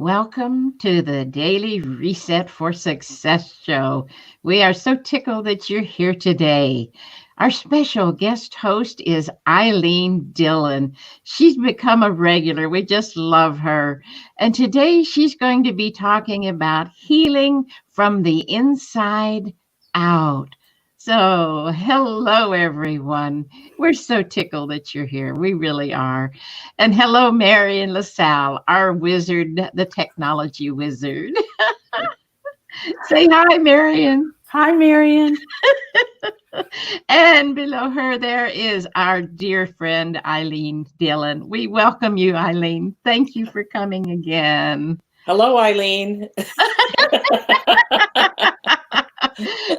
Welcome to the Daily Reset for Success show. We are so tickled that you're here today. Our special guest host is Ilene Dillon. She's become a regular. We just love her. And today she's going to be talking about healing from the inside out. So, hello, everyone. We're so tickled that you're here. We really are. And hello, Marian LaSalle, our wizard, the technology wizard. Say hi, Marian. Hi, Marian. And below her, there is our dear friend, Ilene Dillon. We welcome you, Ilene. Thank you for coming again. Hello, Ilene.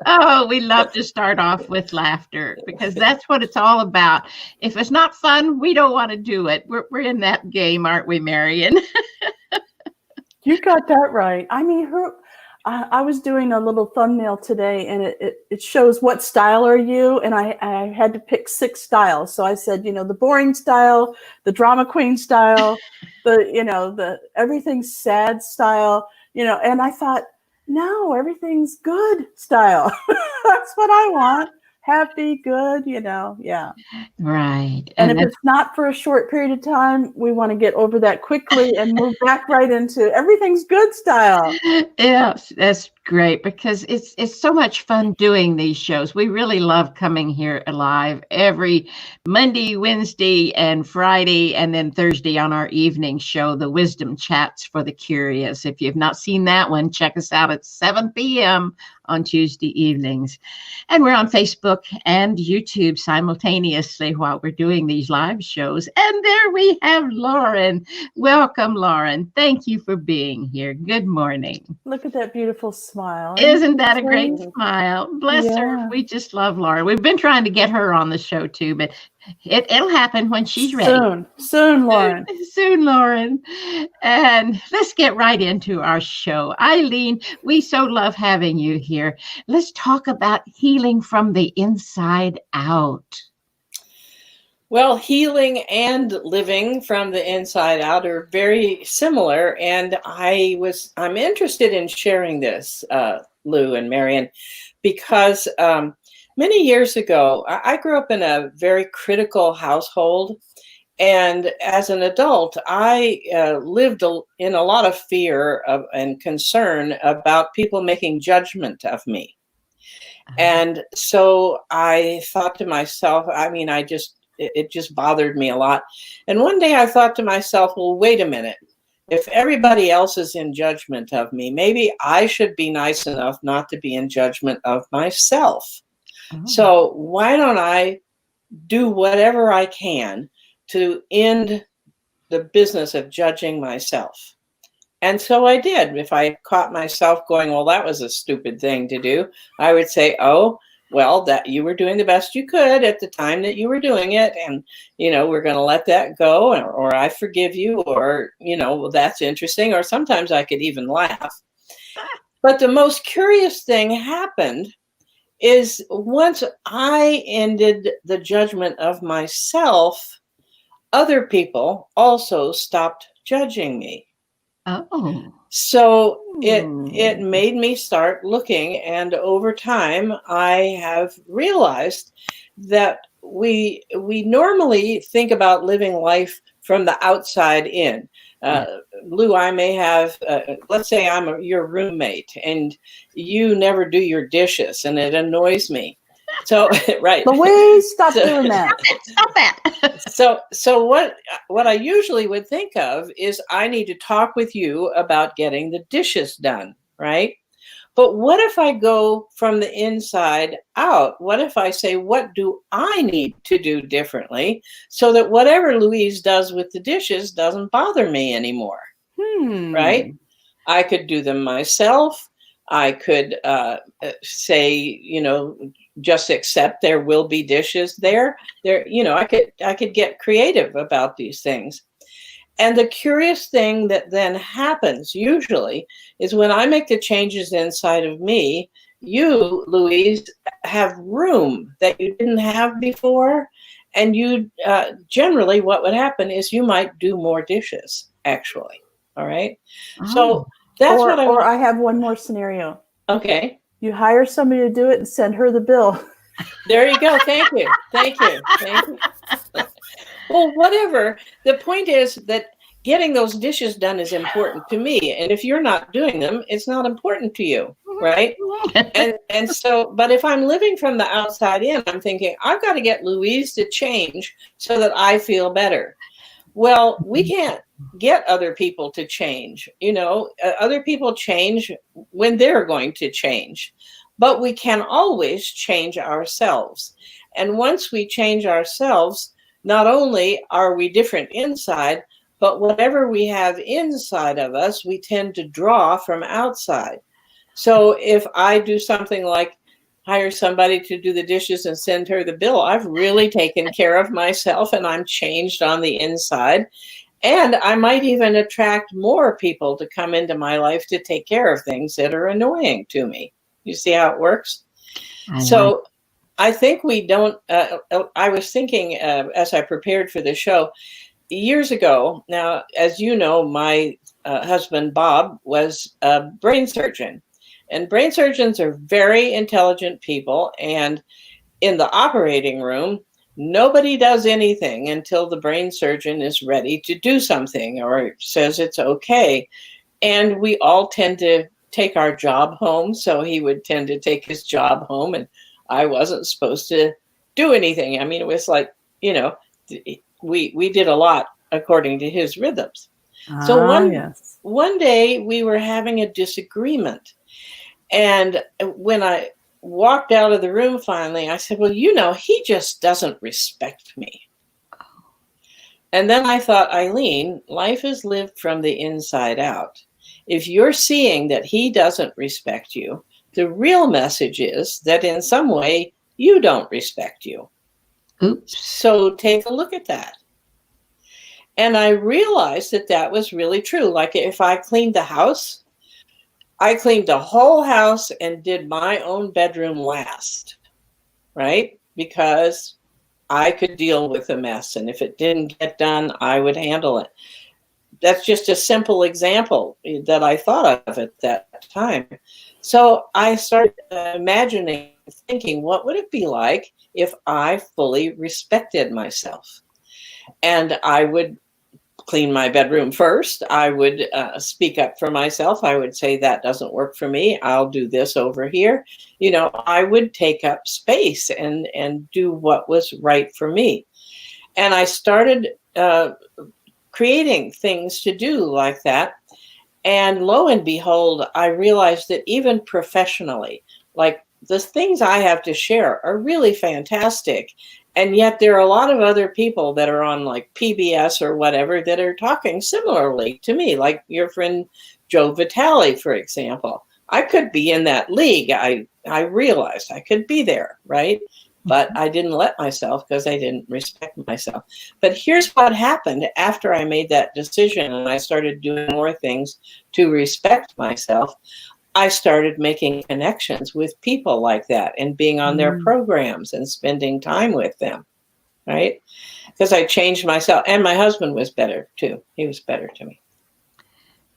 Oh, we love to start off with laughter because that's what it's all about. If it's not fun, we don't want to do it. We're in that game, aren't we, Marian? You got that right. I mean, I was doing a little thumbnail today, and it shows what style are you, and I had to pick 6 styles. So I said, the boring style, the drama queen style, the everything's sad style, and I thought, no, everything's good style. That's what I want. Happy, good, yeah. Right. And if it's not for a short period of time, we want to get over that quickly and move back right into everything's good style. Yeah, that's great because it's so much fun doing these shows. We really love coming here live every Monday, Wednesday, and Friday, and then Thursday on our evening show, the Wisdom Chats for the Curious. If you've not seen that one, check us out at 7 p.m. on Tuesday evenings. And we're on Facebook and YouTube simultaneously while we're doing these live shows. And there we have Lauren. Welcome, Lauren. Thank you for being here. Good morning. Look at that beautiful smile. Isn't that a great smile? Bless her. We just love Lauren. We've been trying to get her on the show too, but it'll happen when she's ready. Soon, Lauren. Soon, Lauren. And let's get right into our show. Ilene, we so love having you here. Let's talk about healing from the inside out. Well, healing and living from the inside out are very similar, and I'm interested in sharing this, Lou and Marian, because many years ago, I grew up in a very critical household, and as an adult, I lived in a lot of fear and concern about people making judgment of me. And so I thought to myself, it just bothered me a lot. And one day I thought to myself, well, wait a minute. If everybody else is in judgment of me, maybe I should be nice enough not to be in judgment of myself. Oh. So why don't I do whatever I can to end the business of judging myself? And so I did. If I caught myself going, well, that was a stupid thing to do, I would say, oh, well, that you were doing the best you could at the time that you were doing it. And, we're going to let that go, or I forgive you, or, well, that's interesting. Or sometimes I could even laugh. But the most curious thing happened is once I ended the judgment of myself, other people also stopped judging me. Oh. So it made me start looking, and over time I have realized that we normally think about living life from the outside in. Lou, I may have, let's say I'm your roommate and you never do your dishes, and it annoys me. So, right. Louise, stop doing that. Stop that. So what I usually would think of is I need to talk with you about getting the dishes done, right? But what if I go from the inside out? What if I say, what do I need to do differently so that whatever Louise does with the dishes doesn't bother me anymore, right? I could do them myself. I could say, just accept there will be dishes there. I could get creative about these things. And the curious thing that then happens usually is when I make the changes inside of me, you, Louise, have room that you didn't have before. And you generally what would happen is you might do more dishes, actually. All right. Oh. So that's what I Or want. I have one more scenario. Okay. You hire somebody to do it and send her the bill. There you go. Thank you. Thank you. Thank you. Well, whatever. The point is that getting those dishes done is important to me. And if you're not doing them, it's not important to you. Right. And so, but if I'm living from the outside in, I'm thinking, I've got to get Louise to change so that I feel better. Well, we can't get other people to change. Other people change when they're going to change, but we can always change ourselves. And once we change ourselves, not only are we different inside, but whatever we have inside of us, we tend to draw from outside. So if I do something like hire somebody to do the dishes and send her the bill, I've really taken care of myself and I'm changed on the inside. And I might even attract more people to come into my life to take care of things that are annoying to me. You see how it works? I think we don't, I was thinking as I prepared for the show years ago. Now, as you know, my husband, Bob, was a brain surgeon. And brain surgeons are very intelligent people. And in the operating room, nobody does anything until the brain surgeon is ready to do something or says it's okay. And we all tend to take our job home. So he would tend to take his job home and I wasn't supposed to do anything. I mean, it was like, we did a lot according to his rhythms. So one day we were having a disagreement. And when I walked out of the room finally, I said, well, he just doesn't respect me. And then I thought, Eileen, life is lived from the inside out. If you're seeing that he doesn't respect you, the real message is that in some way you don't respect you. Oops. So take a look at that. And I realized that that was really true. Like if I cleaned the house, I cleaned the whole house and did my own bedroom last, right? Because I could deal with a mess. And if it didn't get done, I would handle it. That's just a simple example that I thought of at that time. So I started imagining, thinking, what would it be like if I fully respected myself? And I would clean my bedroom first. I would speak up for myself. I would say, that doesn't work for me. I'll do this over here. I would take up space and do what was right for me. And I started creating things to do like that. And lo and behold, I realized that even professionally, like the things I have to share are really fantastic. And yet there are a lot of other people that are on like PBS or whatever that are talking similarly to me, like your friend Joe Vitale, for example. I could be in that league. I realized I could be there, right? But I didn't let myself because I didn't respect myself. But here's what happened after I made that decision and I started doing more things to respect myself. I started making connections with people like that and being on their programs and spending time with them, right? Because I changed myself. And my husband was better too. He was better to me.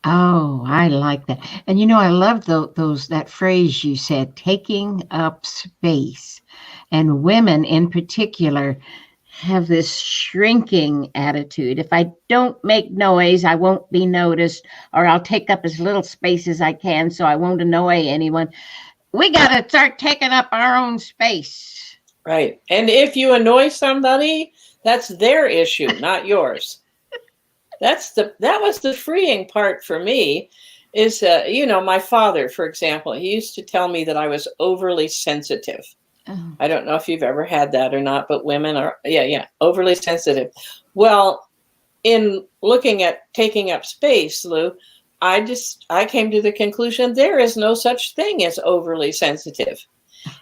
Oh, I like that. And I love that phrase you said, taking up space. And women in particular have this shrinking attitude. If I don't make noise, I won't be noticed, or I'll take up as little space as I can so I won't annoy anyone. We got to start taking up our own space. Right. And if you annoy somebody, that's their issue, not yours. That was the freeing part for me is, my father, for example, he used to tell me that I was overly sensitive. Oh. I don't know if you've ever had that or not, but women are, overly sensitive. Well, in looking at taking up space, Lou, I came to the conclusion there is no such thing as overly sensitive.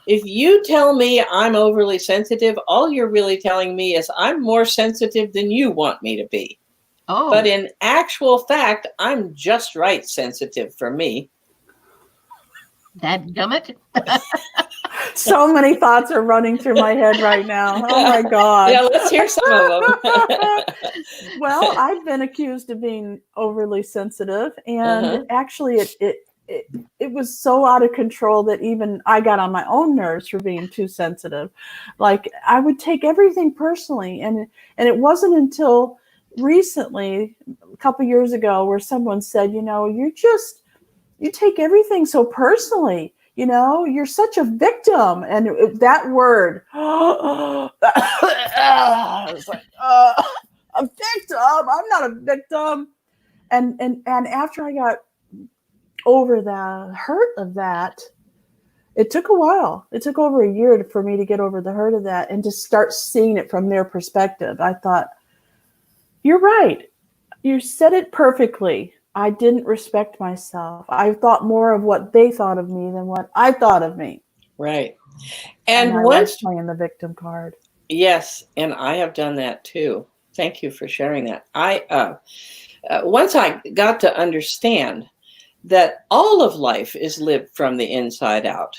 If you tell me I'm overly sensitive, all you're really telling me is I'm more sensitive than you want me to be. Oh. But in actual fact, I'm just right sensitive for me. That gummit. So many thoughts are running through my head right now. Oh my God. Yeah, let's hear some of them. Well, I've been accused of being overly sensitive, and Uh-huh. actually it was so out of control that even I got on my own nerves for being too sensitive. Like I would take everything personally, and it wasn't until recently, a couple years ago, where someone said, you take everything so personally. You're such a victim. And that word, I was like, a victim? I'm not a victim. And after I got over the hurt of that, it took a while. It took over a year for me to get over the hurt of that and to start seeing it from their perspective. I thought, you're right. You said it perfectly. I didn't respect myself. I thought more of what they thought of me than what I thought of me. Right. And And I like playing the victim card. yes, and I have done that too. Thank you for sharing that. Once I got to understand that all of life is lived from the inside out.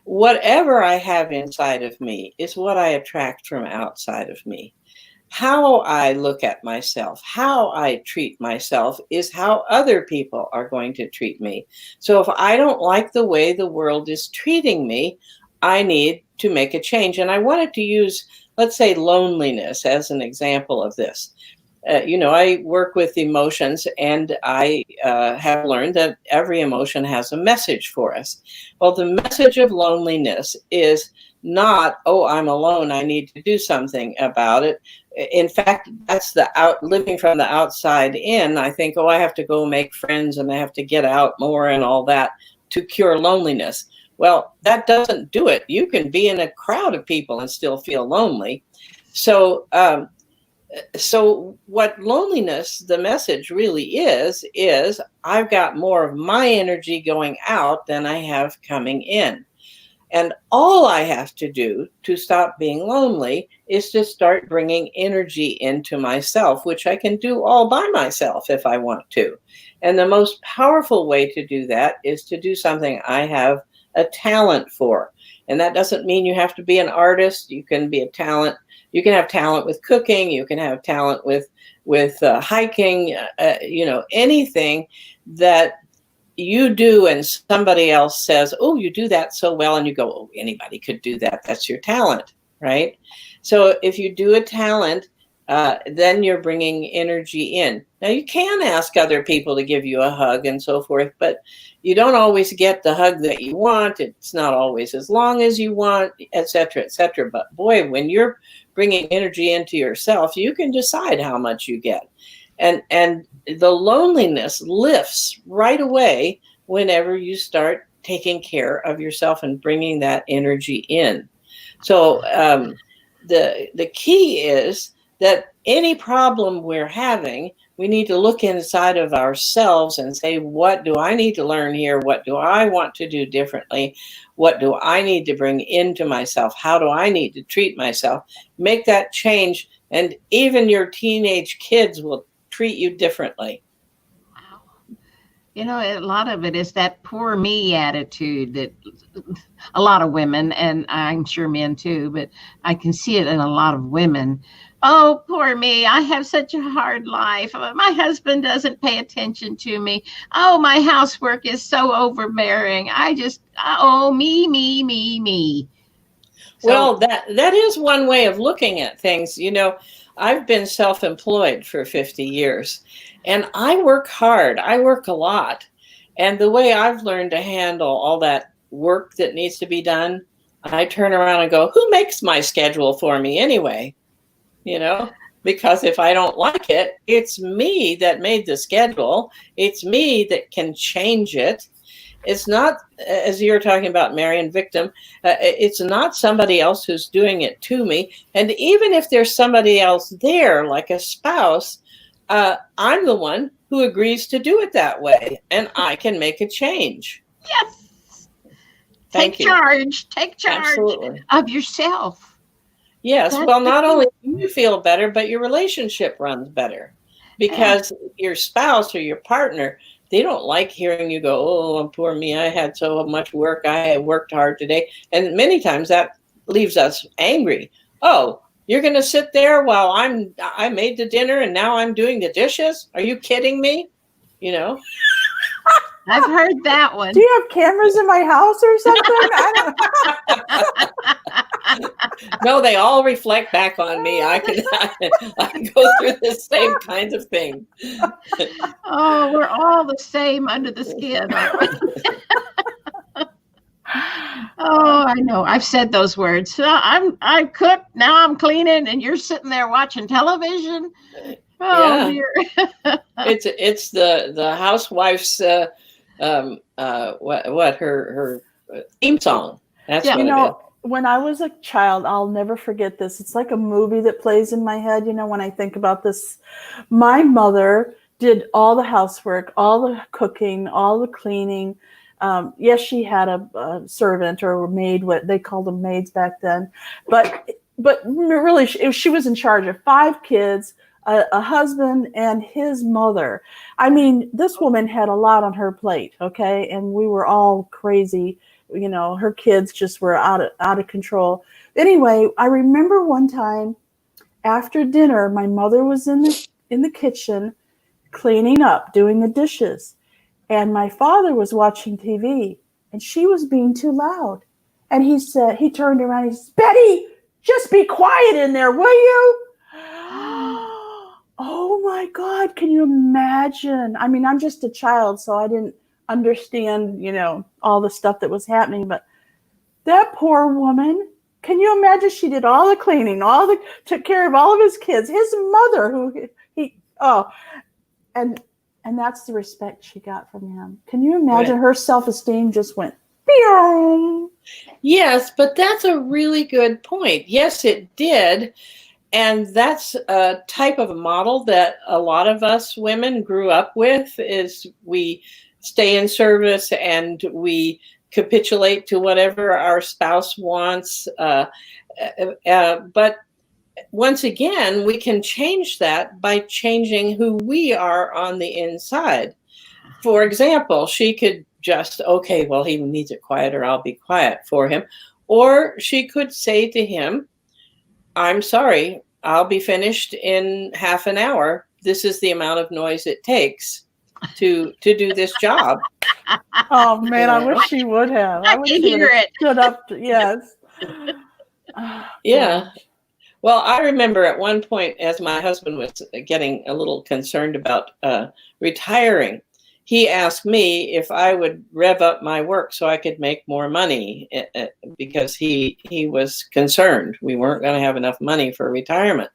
Whatever I have inside of me is what I attract from outside of me. How I look at myself, how I treat myself is how other people are going to treat me. So if I don't like the way the world is treating me, I need to make a change. And I wanted to use, let's say, loneliness as an example of this. I work with emotions, and I have learned that every emotion has a message for us. Well, the message of loneliness is not, oh, I'm alone, I need to do something about it. In fact, that's living from the outside in. I think, oh, I have to go make friends and I have to get out more and all that to cure loneliness. Well, that doesn't do it. You can be in a crowd of people and still feel lonely. So what loneliness, the message really is I've got more of my energy going out than I have coming in. And all I have to do to stop being lonely is to start bringing energy into myself, which I can do all by myself if I want to. And the most powerful way to do that is to do something I have a talent for. And that doesn't mean you have to be an artist. You can be a talent. You can have talent with cooking. You can have talent with hiking. Anything that you do and somebody else says, oh, you do that so well, and you go, oh, anybody could do that. That's your talent, right? So if you do a talent, then you're bringing energy in. Now, you can ask other people to give you a hug and so forth, but you don't always get the hug that you want. It's not always as long as you want, et cetera, et cetera. But boy, when you're bringing energy into yourself, you can decide how much you get. And the loneliness lifts right away whenever you start taking care of yourself and bringing that energy in. So the key is that any problem we're having, we need to look inside of ourselves and say, what do I need to learn here? What do I want to do differently? What do I need to bring into myself? How do I need to treat myself? Make that change, and even your teenage kids will treat you differently. Wow. A lot of it is that poor me attitude that a lot of women, and I'm sure men too, but I can see it in a lot of women. Oh, poor me. I have such a hard life. My husband doesn't pay attention to me. Oh, my housework is so overbearing. Me, me, me, me. Well, that is one way of looking at things. I've been self-employed for 50 years, and I work hard. I work a lot. And the way I've learned to handle all that work that needs to be done, I turn around and go, who makes my schedule for me anyway? Because if I don't like it, it's me that made the schedule. It's me that can change it. It's not, as you're talking about, Marian, victim, it's not somebody else who's doing it to me. And even if there's somebody else there, like a spouse, I'm the one who agrees to do it that way, and I can make a change. Yes. Take charge Absolutely. of yourself. Yes. Well, not only do you feel better, but your relationship runs better because your spouse or your partner They don't like hearing you go, oh, poor me, I had so much work, I worked hard today. And many times that leaves us angry. Oh, you're going to sit there while I made the dinner and now I'm doing the dishes? Are you kidding me? You know? I've heard that one. Do you have cameras in my house or something? I don't. No, they all reflect back on me. I go through the same kinds of thing. Oh, we're all the same under the skin, aren't we? Oh, I know. I've said those words. So I cooked, now I'm cleaning, and you're sitting there watching television. Oh, Yeah. dear. It's the housewife's her theme song. That's Yeah. what You it is. know, when I was a child, I'll never forget this. It's like a movie that plays in my head. You know, when I think about this, my mother did all the housework, all the cooking, all the cleaning. Yes, she had a servant or a maid. What they called them maids back then, but really, she was in charge of 5 kids, a husband, and his mother. I mean, this woman had a lot on her plate. Okay, and we were all crazy. You know, her kids just were out of control. Anyway, I remember one time after dinner, my mother was in the kitchen cleaning up, doing the dishes, and my father was watching TV, and she was being too loud. And he turned around, he said, "Betty, just be quiet in there, will you?" Oh my God, can you imagine? I mean, I'm just a child, so I didn't understand, you know, all the stuff that was happening, but that poor woman, can you imagine? She did all the cleaning, took care of all of his kids, his mother, and that's the respect she got from him. Can you imagine? Right. Her self-esteem just went, pew. Yes, but that's a really good point. Yes, it did. And that's a type of a model that a lot of us women grew up with, is we stay in service and we capitulate to whatever our spouse wants. But once again, we can change that by changing who we are on the inside. For example, she could just, okay, well, he needs it quieter, I'll be quiet for him. Or she could say to him, I'm sorry, I'll be finished in half an hour. This is the amount of noise it takes to do this job. Oh man, I wish she would have. I wish can she would hear have it. stood up. Yes. Yeah. Well, I remember at one point, as my husband was getting a little concerned about retiring, he asked me if I would rev up my work so I could make more money, because he was concerned we weren't going to have enough money for retirement.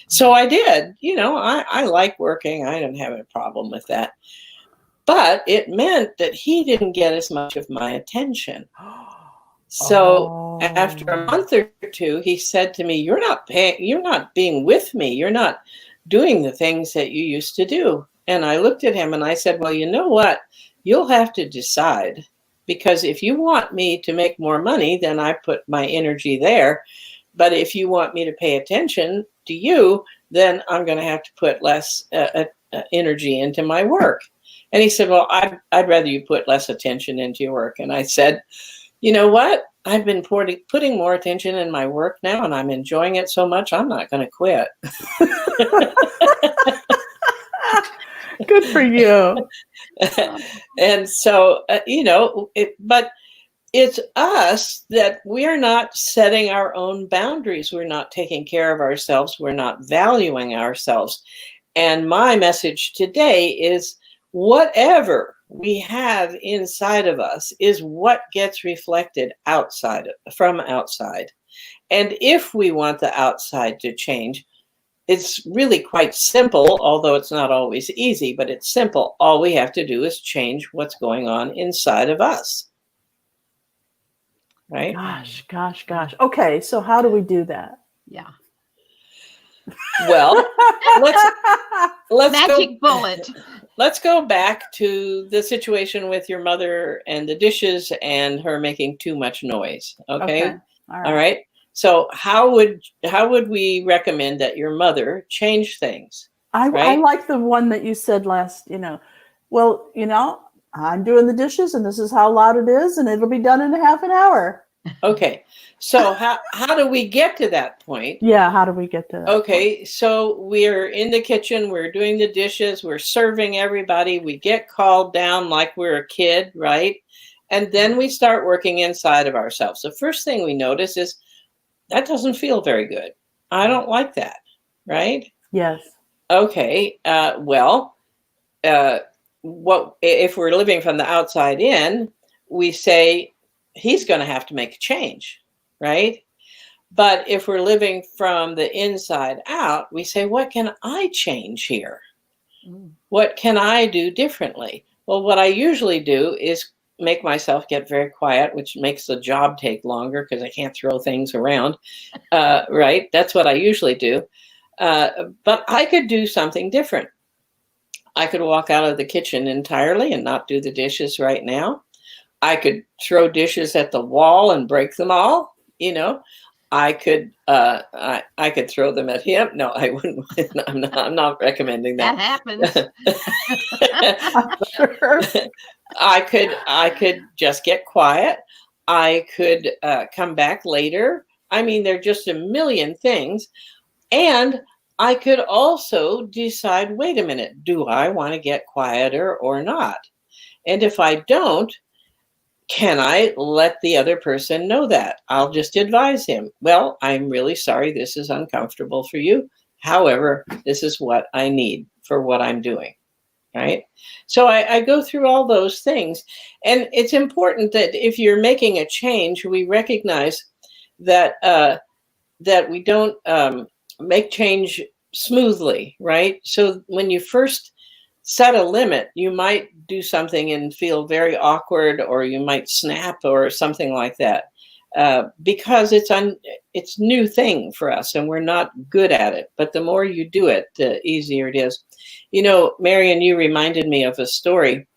So I did. You know, I like working. I didn't have a problem with that. But it meant that he didn't get as much of my attention. So after a month or 2, he said to me, you're not being with me. You're not doing the things that you used to do. And I looked at him and I said, well, you know what? You'll have to decide, because if you want me to make more money, then I put my energy there. But if you want me to pay attention to you, then I'm going to have to put less energy into my work. And he said, well, I'd rather you put less attention into your work. And I said, you know what? I've been putting more attention in my work now, and I'm enjoying it so much, I'm not going to quit. Good for you. And so, but it's us that we're not setting our own boundaries. We're not taking care of ourselves. We're not valuing ourselves. And my message today is, whatever we have inside of us is what gets reflected from outside. And if we want the outside to change, it's really quite simple, although it's not always easy, but it's simple. All we have to do is change what's going on inside of us. Right? Gosh. Okay, so how do we do that? Yeah. Well, let's Magic bullet. Let's go back to the situation with your mother and the dishes and her making too much noise. Okay. All right. So how would we recommend that your mother change things? I like the one that you said last, well, I'm doing the dishes and this is how loud it is and it'll be done in a half an hour. Okay. So how do we get to that point? Yeah, how do we get to that Okay, point? so we're in the kitchen, we're doing the dishes, we're serving everybody, we get called down like we're a kid, right? And then we start working inside of ourselves. The first thing we notice is that doesn't feel very good. I don't like that, right? Yes. Okay, what if we're living from the outside in, we say he's going to have to make a change, right? But if we're living from the inside out, we say, what can I change here? What can I do differently? Well, what I usually do is make myself get very quiet, which makes the job take longer because I can't throw things around, right? That's what I usually do. But I could do something different. I could walk out of the kitchen entirely and not do the dishes right now. I could throw dishes at the wall and break them all, I could I could throw them at him. No, I wouldn't. I'm not recommending that. That happens. Sure. I could just get quiet. I could come back later. I mean, there are just a million things. And I could also decide, wait a minute, do I want to get quieter or not? And if I don't, can I let the other person know that? I'll just advise him. Well, I'm really sorry this is uncomfortable for you. However, this is what I need for what I'm doing. Right? So I go through all those things. And it's important that if you're making a change, we recognize that that we don't make change smoothly, right? So when you first set a limit, you might do something and feel very awkward, or you might snap or something like that, because it's new thing for us and we're not good at it. But the more you do it, the easier it is. Marian, you reminded me of a story.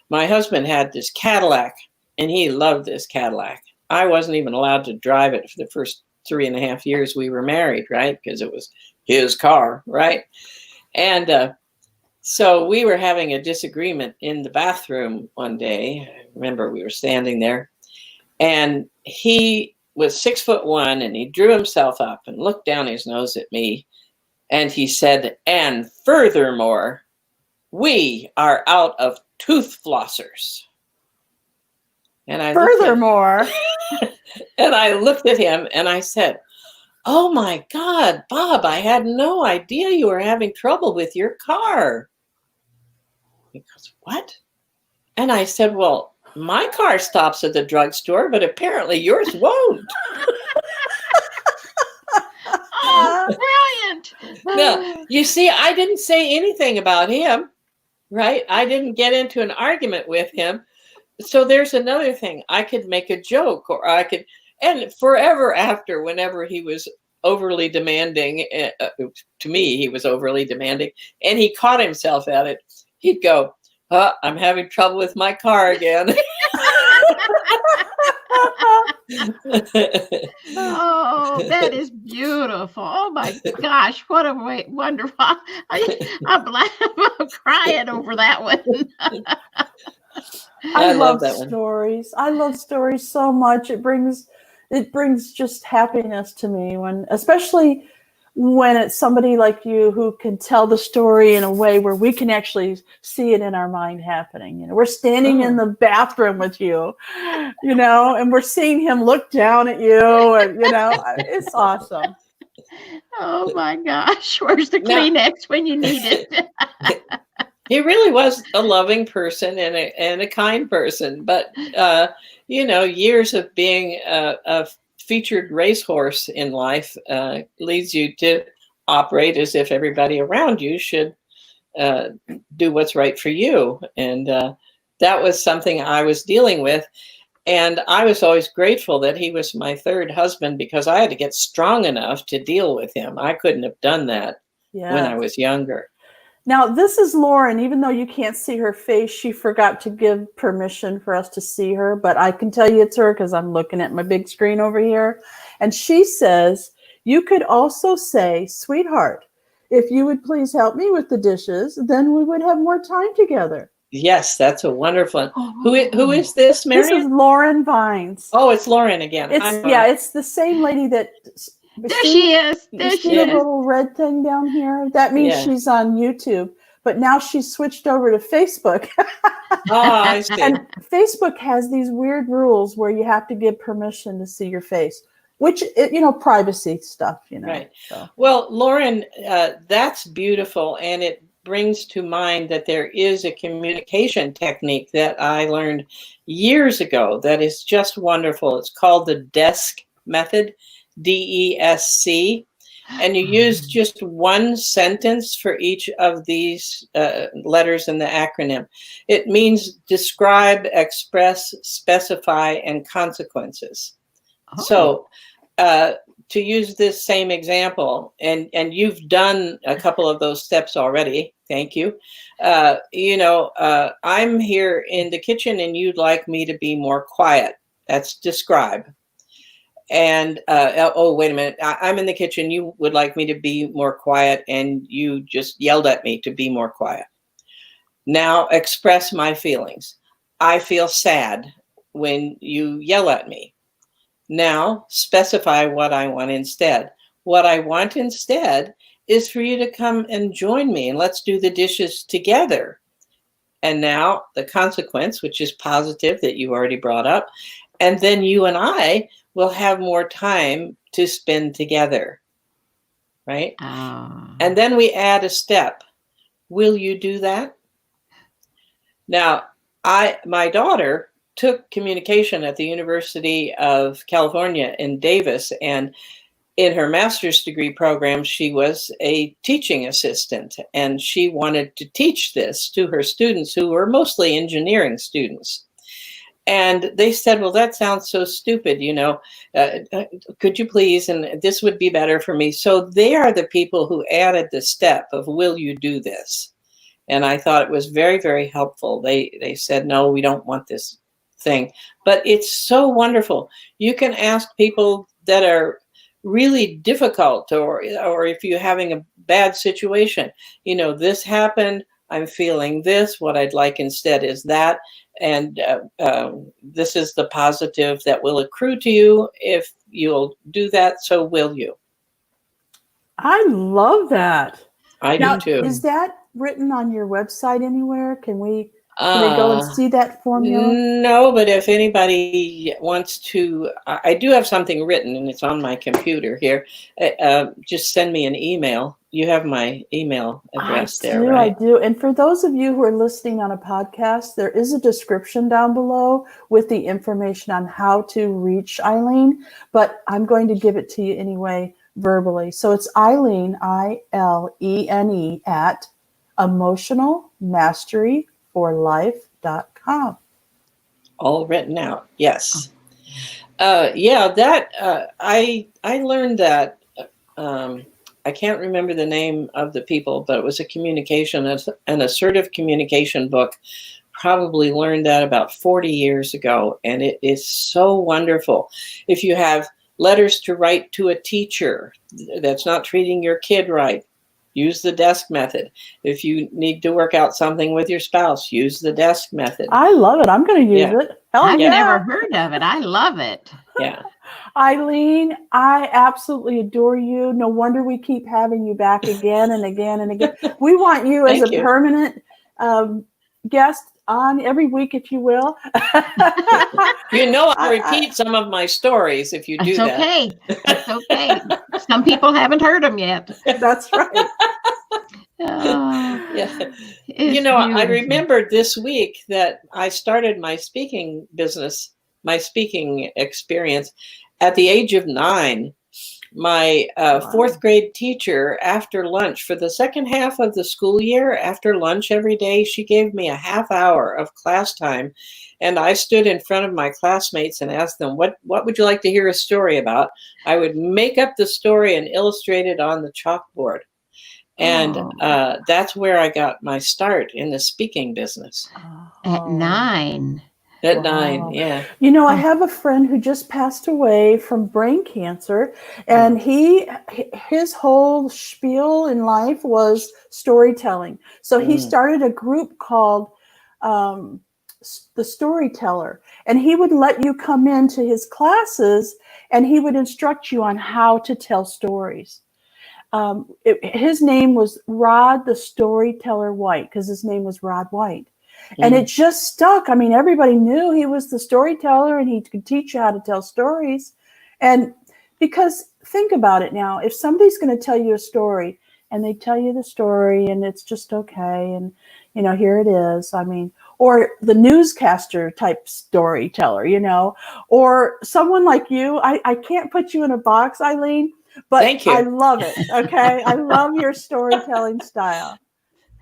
My husband had this Cadillac and he loved this Cadillac. I wasn't even allowed to drive it for the first 3.5 years we were married, right? Because it was his car, right? And so we were having a disagreement in the bathroom one day. I remember we were standing there, and he was 6'1", and he drew himself up and looked down his nose at me, and he said, "And furthermore, we are out of tooth flossers." And I looked at him and I said, "Oh my God, Bob, I had no idea you were having trouble with your car." He goes, "What?" And I said, "Well, my car stops at the drugstore, but apparently yours won't." Oh, brilliant. No, you see, I didn't say anything about him, right? I didn't get into an argument with him. So there's another thing. I could make a joke, or I could, and forever after, whenever he was overly demanding, to me, he was overly demanding, and he caught himself at it, he'd go, "I'm having trouble with my car again." Oh, that is beautiful. Oh my gosh, what a wonderful. I'm crying over that one. I love that one. stories. I love stories so much. It brings just happiness to me, especially when it's somebody like you who can tell the story in a way where we can actually see it in our mind happening. We're standing in the bathroom with you, and we're seeing him look down at you, and it's awesome. Oh my gosh, where's the Kleenex when you need it? He really was a loving person and a kind person, but years of being a featured racehorse in life leads you to operate as if everybody around you should do what's right for you, and that was something I was dealing with. And I was always grateful that he was my third husband, because I had to get strong enough to deal with him. I couldn't have done that when I was younger. Now, this is Lauren. Even though you can't see her face, she forgot to give permission for us to see her. But I can tell you it's her because I'm looking at my big screen over here. And she says, "You could also say, 'Sweetheart, if you would please help me with the dishes, then we would have more time together.'" Yes, that's a wonderful one. Who is this, This is Marian? Lauren Vines. Oh, it's Lauren again. Hi, Lauren. It's the same lady that. There she is. You There see she the is. little red thing down here? That means Yeah. she's on YouTube. But now she's switched over to Facebook. I see. And Facebook has these weird rules where you have to give permission to see your face, which, privacy stuff, Right. So. Well, Lauren, that's beautiful. And it brings to mind that there is a communication technique that I learned years ago that is just wonderful. It's called the DESC method, DESC. And you use just one sentence for each of these letters in the acronym. It means describe, express, specify, and consequences. So to use this same example, and you've done a couple of those steps already. Thank you. I'm here in the kitchen and you'd like me to be more quiet. That's describe. And wait a minute, I'm in the kitchen. You would like me to be more quiet and you just yelled at me to be more quiet. Now express my feelings. I feel sad when you yell at me. Now specify what I want instead. What I want instead is for you to come and join me and let's do the dishes together. And now the consequence, which is positive that you already brought up. And then you and I will have more time to spend together. Right? And then we add a step. Will you do that? Now, my daughter took communication at the University of California in Davis, and in her master's degree program, she was a teaching assistant, and she wanted to teach this to her students who were mostly engineering students. And they said, well, that sounds so stupid, could you please, and this would be better for me. So they are the people who added the step of, will you do this? And I thought it was very, very helpful. They said, no, we don't want this thing. But it's so wonderful. You can ask people that are really difficult, or if you're having a bad situation, this happened, I'm feeling this, what I'd like instead is that. And this is the positive that will accrue to you if you'll do that. So will you? I love that. I do too. Is that written on your website anywhere? Can they go and see that formula? No, but if anybody wants to, I do have something written and it's on my computer here. Just send me an email. You have my email address there, right? I do. And for those of you who are listening on a podcast, there is a description down below with the information on how to reach Ilene, but I'm going to give it to you anyway, verbally. So it's Ilene, ILENE, at emotionalmasteryforlife.com. All written out. Yes. I learned that. I can't remember the name of the people, but it was an assertive communication book. Probably learned that about 40 years ago. And it is so wonderful. If you have letters to write to a teacher that's not treating your kid right, use the DESC method. If you need to work out something with your spouse, use the DESC method. I love it. I'm going to use it. I've never heard of it. I love it. Yeah. Ilene, I absolutely adore you. No wonder we keep having you back again and again and again. We want you as a permanent guest on every week, if you will. I repeat some of my stories if you do that. Okay. That's okay. Some people haven't heard them yet. That's right. I remember this week that I started my speaking business, my speaking experience at the age of 9. My fourth grade teacher, after lunch, for the second half of the school year, after lunch every day, she gave me a half hour of class time. And I stood in front of my classmates and asked them, what would you like to hear a story about? I would make up the story and illustrate it on the chalkboard. And that's where I got my start in the speaking business. At 9. At 9, yeah. I have a friend who just passed away from brain cancer, and his whole spiel in life was storytelling. So he started a group called the storyteller, and he would let you come into his classes and he would instruct you on how to tell stories. His name was Rod the Storyteller White, because his name was Rod White. And it just stuck. I mean, everybody knew he was the storyteller and he could teach you how to tell stories. And because think about it now, if somebody's going to tell you a story and they tell you the story and it's just okay, and, you know, here it is. I mean, or the newscaster type storyteller, you know, or someone like you. I can't put you in a box, Ilene, but Thank you. I love it. Okay. I love your storytelling style.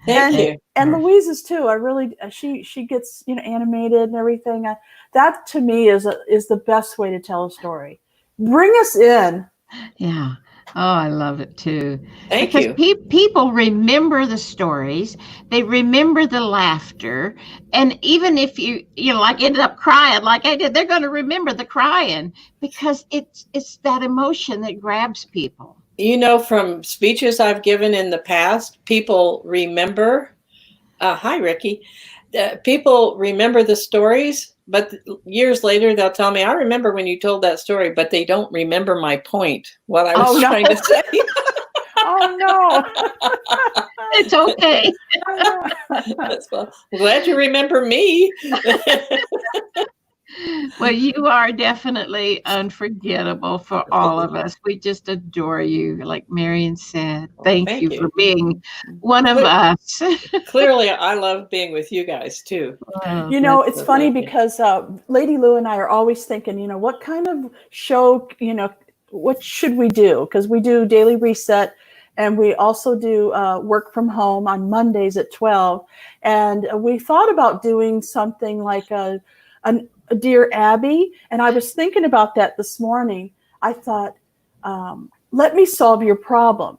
Thank you. And Louise's too. I really, she gets, you know, animated and everything. That to me is the best way to tell a story. Bring us in. Yeah. Oh, I love it too. Thank because you. People remember the stories, they remember the laughter, and even if you like ended up crying like I did, they're going to remember the crying because it's that emotion that grabs people. You know, from speeches I've given in the past, people remember. Hi, Ricky. People remember the stories, but years later they'll tell me, I remember when you told that story, but they don't remember my point, what I was trying to say. Oh, no. It's okay. Well, I'm glad you remember me. Well, you are definitely unforgettable for all of us. We just adore you, like Marian said. Thank you for being one of us. Clearly, I love being with you guys, too. You know, it's funny because Lady Lou and I are always thinking, you know, what kind of show, you know, what should we do? Because we do Daily Reset, and we also do work from home on Mondays at 12. And we thought about doing something like a Dear Abby, and I was thinking about that this morning. I thought, let me solve your problem.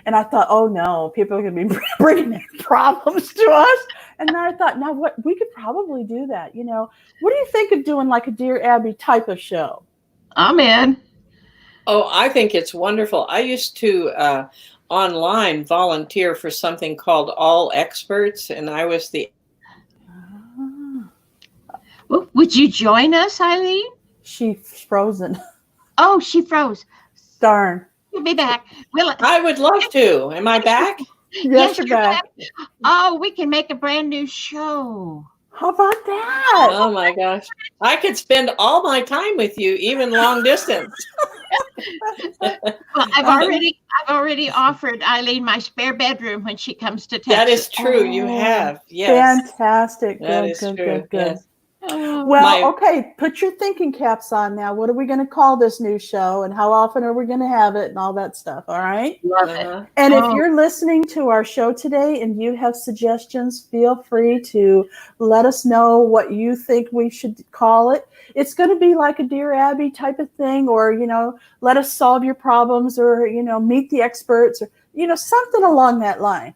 And I thought, oh no, people are going to be bringing their problems to us. And then I thought, now what, we could probably do that. You know, what do you think of doing like a Dear Abby type of show? I'm in. Oh, I think it's wonderful. I used to online volunteer for something called All Experts, and I was the. Well, would you join us, Ilene? She's frozen. Oh, she froze. Darn. You'll be back. I would love to. Am I back? Yes, you're back. Oh, we can make a brand new show. How about that? Oh my gosh. I could spend all my time with you, even long distance. Well, I've already offered Ilene my spare bedroom when she comes to Texas. That is true. You have. Yes. Fantastic. That is true. Good. Yes. Well, okay, put your thinking caps on now. What are we going to call this new show, and how often are we going to have it, and all that stuff, all right? Love it. And if you're listening to our show today and you have suggestions, feel free to let us know what you think we should call it. It's going to be like a Dear Abby type of thing, or, you know, let us solve your problems, or, you know, meet the experts, or, you know, something along that line.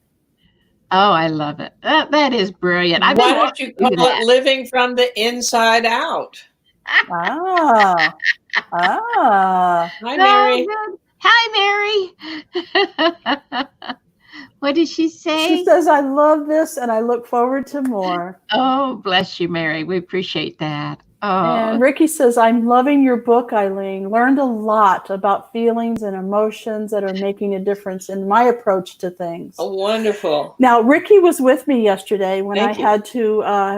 Oh, I love it. That is brilliant. Why don't you call it Living from the Inside Out? Hi, Mary. Oh, hi, Mary. What did she say? She says, I love this and I look forward to more. Oh, bless you, Mary. We appreciate that. Oh. And Ricky says, I'm loving your book, Ilene. Learned a lot about feelings and emotions that are making a difference in my approach to things. Oh, wonderful. Now, Ricky was with me yesterday when I had to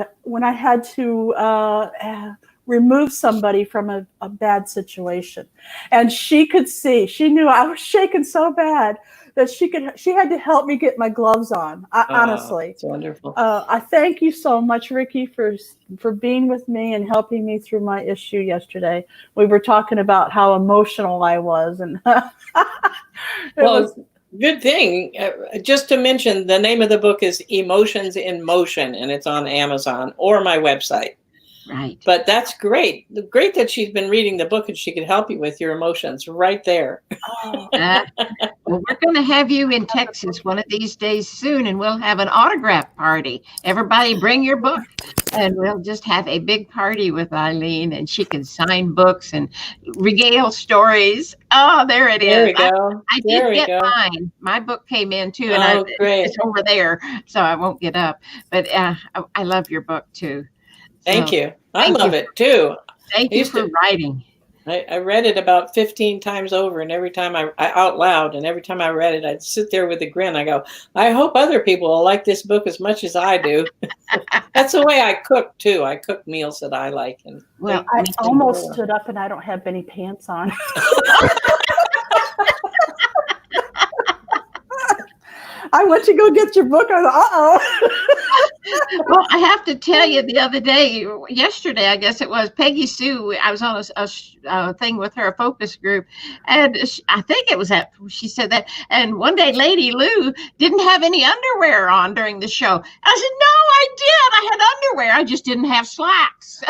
remove somebody from a bad situation. And she could see, she knew I was shaking so bad that she had to help me get my gloves on. Honestly, it's wonderful. I thank you so much, Ricky, for being with me and helping me through my issue yesterday. We were talking about how emotional I was, and good thing. Just to mention, the name of the book is Emotions in Motion, and it's on Amazon or my website. Right. But that's great. Great that she's been reading the book and she could help you with your emotions right there. Well, we're going to have you in Texas one of these days soon, and we'll have an autograph party. Everybody bring your book. And we'll just have a big party with Eileen, and she can sign books and regale stories. Oh, there it There is. we go. I There did we get go. mine. My book came in too, and Oh, great. it's over there, so I won't get up. But I love your book too. Thank So you. I thank love you. it too. Thank I you used for to, writing. I read it about 15 times over, and every time I out loud, and every time I read it, I'd sit there with a grin. I go, I hope other people will like this book as much as I do. That's the way I cook too. I cook meals that I like. And Well, I me too. almost stood up and I don't have any pants on. I went to go get your book. I thought, Well, I have to tell you, the other day, yesterday, I guess it was, Peggy Sue, I was on a thing with her, a focus group, and I think it was that she said that. And one day, Lady Lou didn't have any underwear on during the show. I said, no, I did. I had underwear. I just didn't have slacks.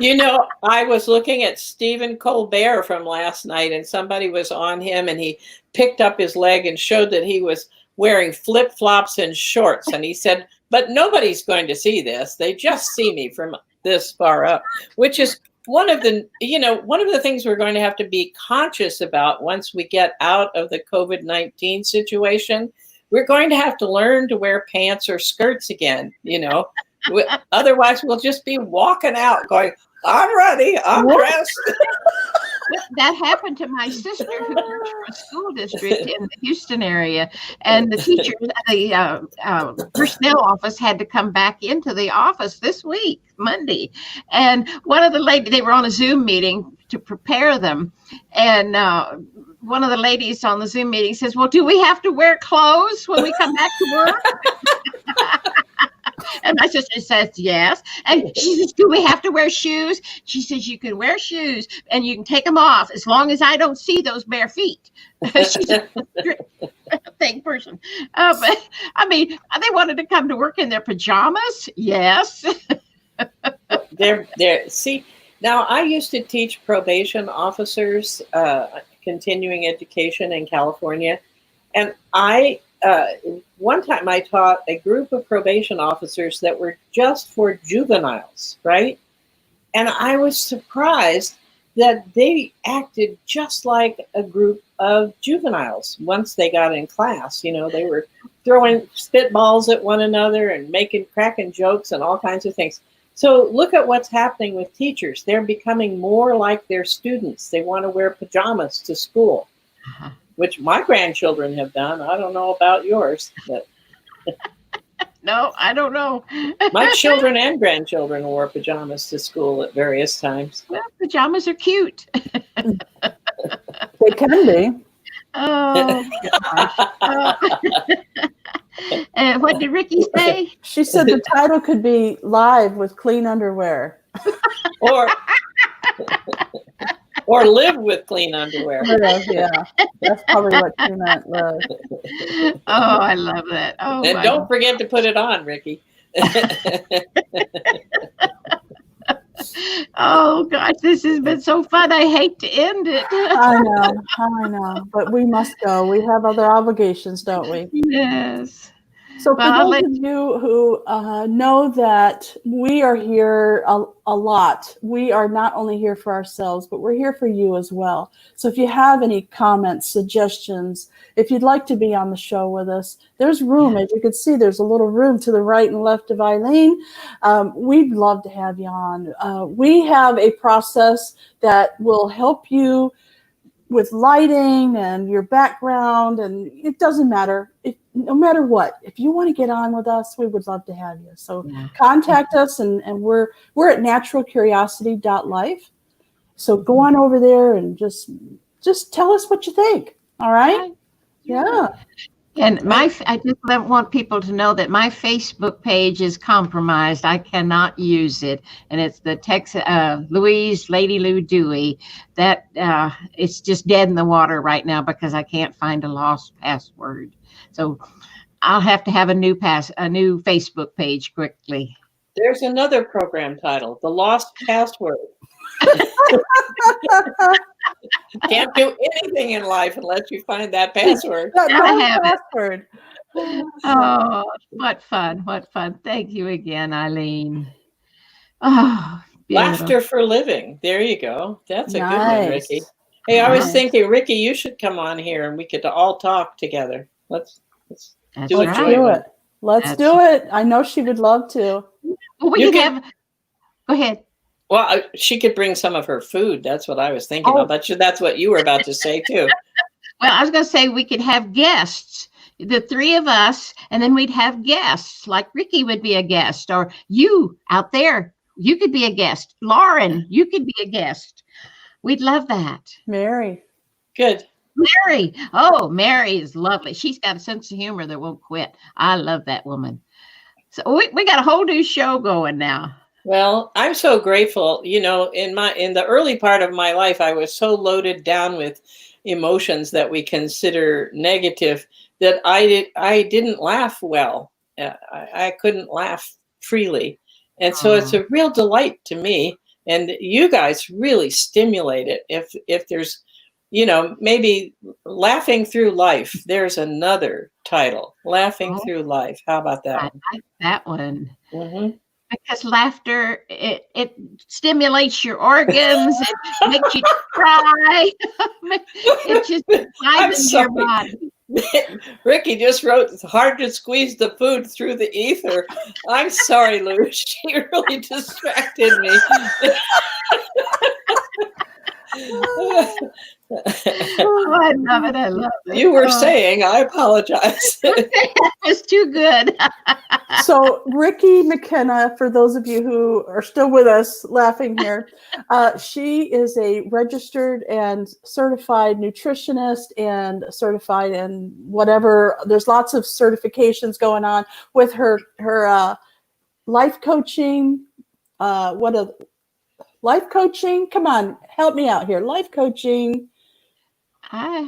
You know, I was looking at Stephen Colbert from last night, and somebody was on him, and he picked up his leg and showed that he was wearing flip-flops and shorts. And he said, but nobody's going to see this. They just see me from this far up, which is one of the things we're going to have to be conscious about once we get out of the COVID-19 situation. We're going to have to learn to wear pants or skirts again, Otherwise, we'll just be walking out going, I'm ready, I'm dressed. That happened to my sister who works for a school district in the Houston area. And the teacher, the personnel office had to come back into the office this week, Monday. And one of the ladies, they were on a Zoom meeting to prepare them. And one of the ladies on the Zoom meeting says, well, do we have to wear clothes when we come back to work? And my sister says, yes. And she says, do we have to wear shoes? She says, you can wear shoes and you can take them off as long as I don't see those bare feet. She's a thing person. But I mean, they wanted to come to work in their pajamas. Yes. See, now I used to teach probation officers, continuing education in California. And one time I taught a group of probation officers that were just for juveniles, right? And I was surprised that they acted just like a group of juveniles once they got in class. They were throwing spitballs at one another and cracking jokes and all kinds of things. So look at what's happening with teachers. They're becoming more like their students. They want to wear pajamas to school. Uh-huh. Which my grandchildren have done. I don't know about yours, but no, I don't know. My children and grandchildren wore pajamas to school at various times. Well, pajamas are cute. They can be. Oh, gosh. And what did Ricky say? She said the title could be Live with Clean Underwear. Or live with clean underwear. Yeah, that's probably what she meant. Oh, I love that. Oh, and don't forget to put it on, Ricky. Oh, gosh, this has been so fun. I hate to end it. I know. But we must go. We have other obligations, don't we? Yes. So for those of you who know that we are here a lot, we are not only here for ourselves, but we're here for you as well. So if you have any comments, suggestions, if you'd like to be on the show with us, there's room. As you can see, there's a little room to the right and left of Eileen. We'd love to have you on. We have a process that will help you with lighting and your background, and it doesn't matter. No matter what, if you want to get on with us, we would love to have you. So contact us, and we're at naturalcuriosity.life. So go on over there and just tell us what you think. All right? Yeah. And I just want people to know that my Facebook page is compromised. I cannot use it, and it's the Louise Lady Lou Dewey. That it's just dead in the water right now because I can't find a lost password. So I'll have to have a new Facebook page quickly. There's another program title, The Lost Password. Can't do anything in life unless you find that password. Password. Oh, what fun. What fun. Thank you again, Eileen. Oh, beautiful. Laughter for living. There you go. That's a good one, Ricky. Nice. Hey, I was Nice. thinking, Ricky, you should come on here and we could all talk together. Let's That's do a Let's right. joint do one. it. Let's That's do it. I know she would love to. Well, we You could can- have. Go ahead. Well, she could bring some of her food. That's what I was thinking. I'll bet you that's what you were about to say too. Well, I was going to say we could have guests, the three of us, and then we'd have guests, like Ricky would be a guest, or you out there, you could be a guest. Lauren, you could be a guest. We'd love that. Mary. Good. Mary. Oh, Mary is lovely. She's got a sense of humor that won't quit. I love that woman. So we got a whole new show going now. Well, I'm so grateful. You know, in the early part of my life, I was so loaded down with emotions that we consider negative that I didn't laugh well. I couldn't laugh freely, and so it's a real delight to me. And you guys really stimulate it. If there's, you know, maybe laughing through life. There's another title, Laughing Through Life. How about that? I like that one. Mm-hmm. Because laughter, it stimulates your organs, it makes you cry. It just livens your body. Ricky just wrote, "It's hard to squeeze the food through the ether." I'm sorry, Lou. She really distracted me. Oh, I love it. I love it. You were saying, I apologize. That was too good. So Ricky McKenna, for those of you who are still with us laughing here, she is a registered and certified nutritionist and certified in whatever. There's lots of certifications going on with her life coaching. Life coaching? Come on, help me out here. Life coaching.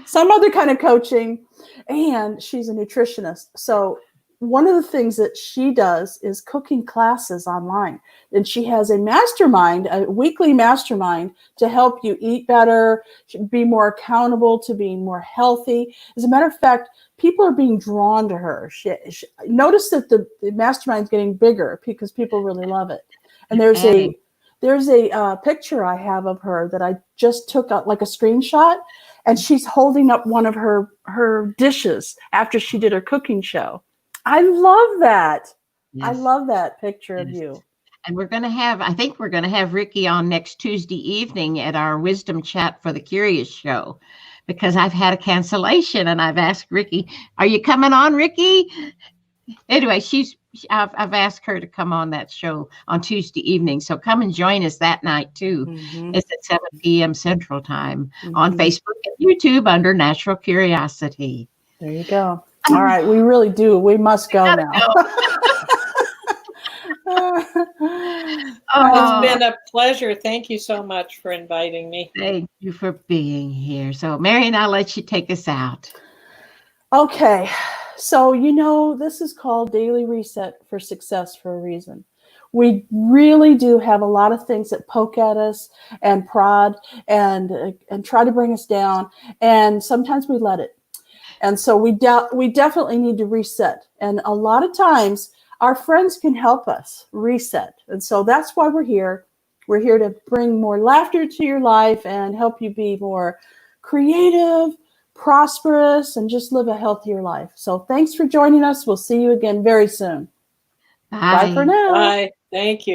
Some other kind of coaching, and she's a nutritionist. So one of the things that she does is cooking classes online, and she has a mastermind, a weekly mastermind to help you eat better, be more accountable to being more healthy. As a matter of fact, people are being drawn to her. She notice that the mastermind is getting bigger because people really love it. And there's a picture I have of her that I just took like a screenshot, and she's holding up one of her dishes after she did her cooking show. I love that. Yes. I love that picture of you. And I think we're going to have Ricky on next Tuesday evening at our Wisdom Chat for the Curious show, because I've had a cancellation and I've asked Ricky, are you coming on, Ricky? Anyway, I've asked her to come on that show on Tuesday evening. So come and join us that night too. Mm-hmm. It's at 7 p.m. Central Time on Facebook and YouTube under Natural Curiosity. There you go. All right. We really do. We must go now. It's been a pleasure. Thank you so much for inviting me. Thank you for being here. So Marian, I'll let you take us out. Okay. So, you know, this is called Daily Reset for Success for a reason. We really do have a lot of things that poke at us and prod and try to bring us down. And sometimes we let it. And so we definitely need to reset. And a lot of times our friends can help us reset. And so that's why we're here. We're here to bring more laughter to your life and help you be more creative, prosperous, and just live a healthier life. So thanks for joining us. We'll see you again very soon. Bye. Bye for now. Bye. Thank you.